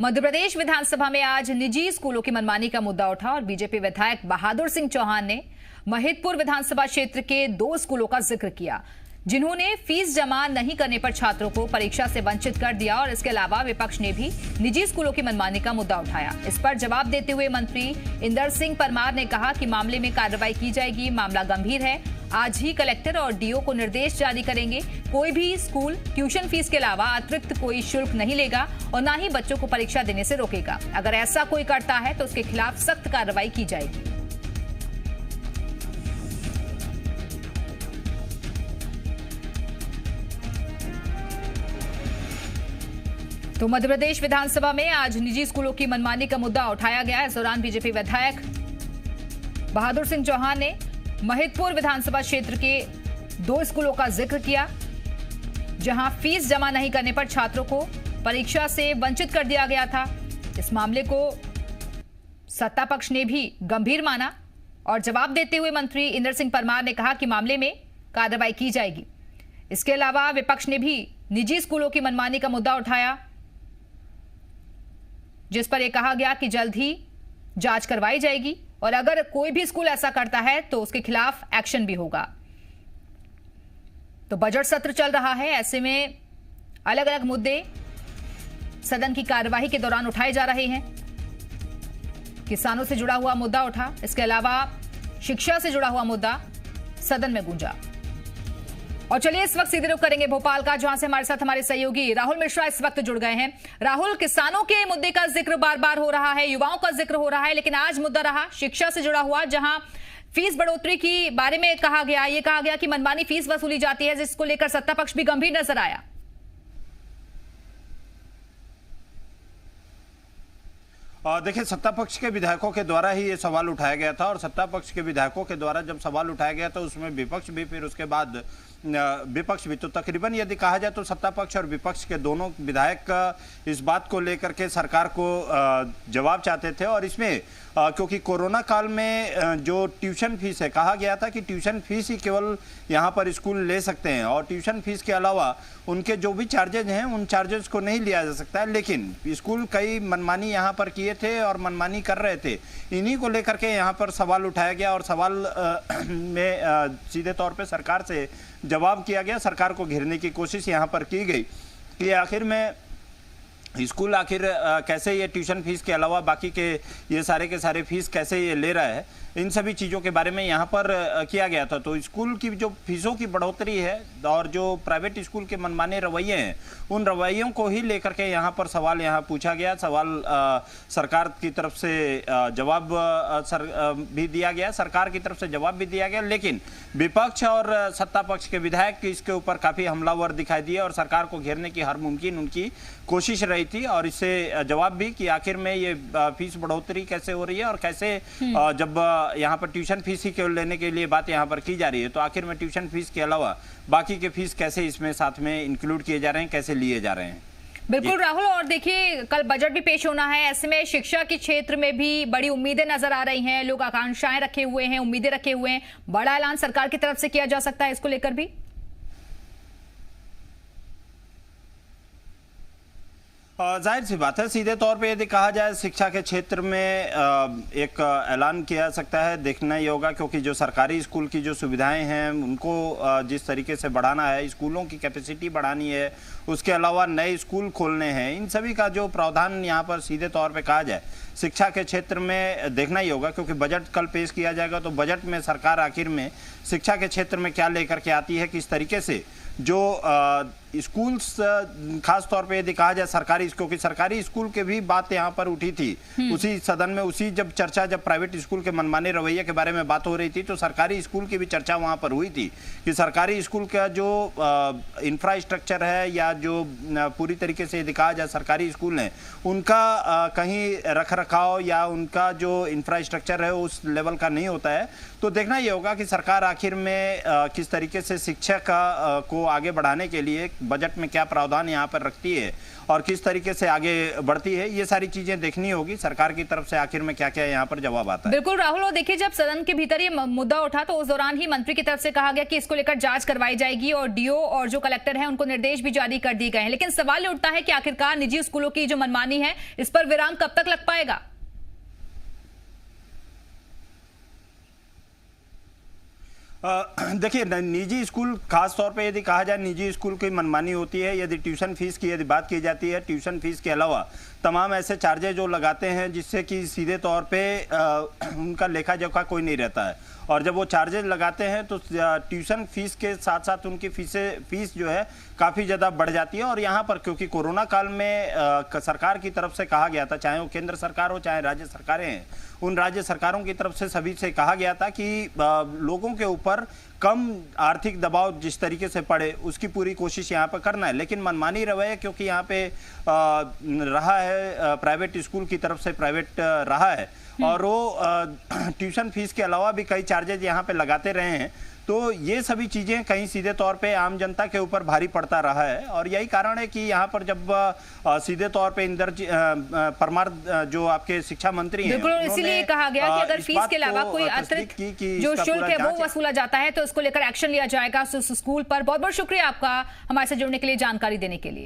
मध्य प्रदेश विधानसभा में आज निजी स्कूलों की मनमानी का मुद्दा उठा और बीजेपी विधायक बहादुर सिंह चौहान ने महिदपुर विधानसभा क्षेत्र के 2 स्कूलों का जिक्र किया, जिन्होंने फीस जमा नहीं करने पर छात्रों को परीक्षा से वंचित कर दिया। और इसके अलावा विपक्ष ने भी निजी स्कूलों की मनमानी का मुद्दा उठाया। इस पर जवाब देते हुए मंत्री इंदर सिंह परमार ने कहा कि मामले में कार्रवाई की जाएगी, मामला गंभीर है। आज ही कलेक्टर और डीओ को निर्देश जारी करेंगे। कोई भी स्कूल ट्यूशन फीस के अलावा अतिरिक्त कोई शुल्क नहीं लेगा और न ही बच्चों को परीक्षा देने से रोकेगा। अगर ऐसा कोई करता है तो उसके खिलाफ सख्त कार्रवाई की जाएगी। तो मध्य प्रदेश विधानसभा में आज निजी स्कूलों की मनमानी का मुद्दा उठाया गया। इस दौरान बीजेपी विधायक बहादुर सिंह चौहान ने महिदपुर विधानसभा क्षेत्र के 2 स्कूलों का जिक्र किया, जहां फीस जमा नहीं करने पर छात्रों को परीक्षा से वंचित कर दिया गया था। इस मामले को सत्ता पक्ष ने भी गंभीर माना और जवाब देते हुए मंत्री इंदर सिंह परमार ने कहा कि मामले में कार्रवाई की जाएगी। इसके अलावा विपक्ष ने भी निजी स्कूलों की मनमानी का मुद्दा उठाया, जिस पर यह कहा गया कि जल्द ही जांच करवाई जाएगी और अगर कोई भी स्कूल ऐसा करता है तो उसके खिलाफ एक्शन भी होगा। तो बजट सत्र चल रहा है, ऐसे में अलग अलग मुद्दे सदन की कार्यवाही के दौरान उठाए जा रहे हैं। किसानों से जुड़ा हुआ मुद्दा उठा, इसके अलावा शिक्षा से जुड़ा हुआ मुद्दा सदन में गूंजा। और चलिए इस वक्त सीधे रुख करेंगे भोपाल का, जहां से हमारे साथ हमारे सहयोगी राहुल मिश्रा इस वक्त जुड़ गए हैं। राहुल, किसानों के मुद्दे का जिक्र बार बार हो रहा है, युवाओं का जिक्र हो रहा है, लेकिन आज मुद्दा रहा शिक्षा से जुड़ा हुआ, जहां फीस बढ़ोतरी की बारे में कहा गया कि मनमानी फीस वसूली जाती है, जिसको लेकर सत्ता पक्ष भी गंभीर नजर आया। देखिए, सत्ता पक्ष के विधायकों के द्वारा ही ये सवाल उठाया गया था और सत्ता पक्ष के विधायकों के द्वारा जब सवाल उठाया गया तो उसमें विपक्ष भी, फिर उसके बाद विपक्ष भी, तो तकरीबन यदि कहा जाए तो सत्ता पक्ष और विपक्ष के दोनों विधायक इस बात को लेकर के सरकार को जवाब चाहते थे। और इसमें क्योंकि कोरोना काल में जो ट्यूशन फीस है, कहा गया था कि ट्यूशन फीस ही केवल यहाँ पर स्कूल ले सकते हैं और ट्यूशन फीस के अलावा उनके जो भी चार्जेज हैं उन चार्जेस को नहीं लिया जा सकता है। लेकिन स्कूल कई मनमानी यहाँ पर किए थे और मनमानी कर रहे थे, इन्हीं को लेकर के यहाँ पर सवाल उठाया गया और सवाल में सीधे तौर पे सरकार से जवाब किया गया। सरकार को घेरने की कोशिश यहाँ पर की गई कि आखिर में स्कूल कैसे ये ट्यूशन फीस के अलावा बाकी के ये सारे के सारे फीस कैसे ये ले रहा है, इन सभी चीज़ों के बारे में यहाँ पर किया गया था। तो स्कूल की जो फीसों की बढ़ोतरी है और जो प्राइवेट स्कूल के मनमाने रवैये हैं, उन रवैयों को ही लेकर के यहाँ पर सवाल पूछा गया। सवाल सरकार की तरफ से जवाब भी दिया गया, सरकार की तरफ से जवाब भी दिया गया, लेकिन विपक्ष और सत्ता पक्ष के विधायक इसके ऊपर काफ़ी हमलावर दिखाई दिए और सरकार को घेरने की हर मुमकिन उनकी कोशिश रही थी। और इससे जवाब भी कि आखिर में ये फीस बढ़ोतरी कैसे हो रही है और कैसे जब यहाँ पर ट्यूशन फीस ही केवल लेने के लिए बात यहाँ पर की जा रही है, तो आखिर में ट्यूशन फीस के अलावा बाकी के फीस कैसे इसमें साथ में इंक्लूड किए जा रहे हैं, कैसे लिए जा रहे हैं। बिल्कुल राहुल, और देखिए कल बजट भी पेश होना है, ऐसे में शिक्षा के क्षेत्र में भी बड़ी उम्मीदें नजर आ रही हैं, लोग आकांक्षाएं रखे हुए हैं, उम्मीदें रखे हुए हैं, बड़ा ऐलान सरकार की तरफ से किया जा सकता है इसको लेकर भी। जाहिर सी बात है, सीधे तौर पे यदि कहा जाए शिक्षा के क्षेत्र में एक ऐलान किया जा सकता है, देखना ही होगा, क्योंकि जो सरकारी स्कूल की जो सुविधाएं हैं उनको जिस तरीके से बढ़ाना है, स्कूलों की कैपेसिटी बढ़ानी है, उसके अलावा नए स्कूल खोलने हैं, इन सभी का जो प्रावधान यहाँ पर सीधे तौर पे कहा जाए शिक्षा के क्षेत्र में देखना ही होगा। क्योंकि बजट कल पेश किया जाएगा तो बजट में सरकार आखिर में शिक्षा के क्षेत्र में क्या लेकर के आती है, किस तरीके से जो स्कूल्स खास तौर पे यदि कहा जाए सरकारी, क्योंकि सरकारी स्कूल के भी बात यहाँ पर उठी थी उसी सदन में, उसी जब चर्चा जब प्राइवेट स्कूल के मनमाने रवैये के बारे में बात हो रही थी तो सरकारी स्कूल की भी चर्चा वहाँ पर हुई थी कि सरकारी स्कूल का जो इंफ्रास्ट्रक्चर है या जो पूरी तरीके से यदि कहा जाए सरकारी स्कूल हैं उनका कहीं रख रखाव या उनका जो इंफ्रास्ट्रक्चर है उस लेवल का नहीं होता है। तो देखना ये होगा कि सरकार आखिर में किस तरीके से शिक्षा को आगे बढ़ाने के लिए बजट में क्या प्रावधान यहाँ पर रखती है और किस तरीके से आगे बढ़ती है, ये सारी चीजें देखनी होगी सरकार की तरफ से आखिर में क्या क्या यहाँ पर जवाब आता है। बिल्कुल राहुल, और देखिए जब सदन के भीतर ये मुद्दा उठा तो उस दौरान ही मंत्री की तरफ से कहा गया कि इसको लेकर जांच करवाई जाएगी और डीओ और जो कलेक्टर है उनको निर्देश भी जारी कर दिए गए हैं। लेकिन सवाल ये उठता है कि आखिरकार निजी स्कूलों की जो मनमानी है इस पर विराम कब तक लग पाएगा? देखिए, निजी स्कूल खास तौर पे यदि कहा जाए निजी स्कूल की मनमानी होती है, यदि ट्यूशन फीस की यदि बात की जाती है, ट्यूशन फीस के अलावा तमाम ऐसे चार्जेज जो लगाते हैं जिससे कि सीधे तौर पे उनका लेखा जोखा कोई नहीं रहता है, और जब वो चार्जेज लगाते हैं तो ट्यूशन फीस के साथ साथ उनकी फीस जो है काफ़ी ज़्यादा बढ़ जाती है। और यहाँ पर क्योंकि कोरोना काल में सरकार की तरफ से कहा गया था, चाहे वो केंद्र सरकार हो चाहे राज्य सरकारें हैं, उन राज्य सरकारों की तरफ से सभी से कहा गया था कि लोगों के ऊपर कम आर्थिक दबाव जिस तरीके से पड़े उसकी पूरी कोशिश यहाँ पर करना है। लेकिन मनमानी रवैया क्योंकि यहाँ पे रहा है, प्राइवेट स्कूल की तरफ से प्राइवेट रहा है और वो ट्यूशन फीस के अलावा भी कई चार्जेज यहाँ पे लगाते रहे हैं, तो ये सभी चीज़ें कहीं सीधे तौर पे आम जनता के ऊपर भारी पड़ता रहा है। और यही कारण है कि यहाँ पर जब सीधे तौर पे परमार जो आपके शिक्षा मंत्री हैं, बिल्कुल इसीलिए कहा गया कि अगर फीस के अलावा कोई अतिरिक्त जो शुल्क है वो वसूला जाता है तो उसको लेकर एक्शन लिया जाएगा स्कूल पर। बहुत बहुत शुक्रिया आपका हमारे साथ जुड़ने के लिए, जानकारी देने के लिए।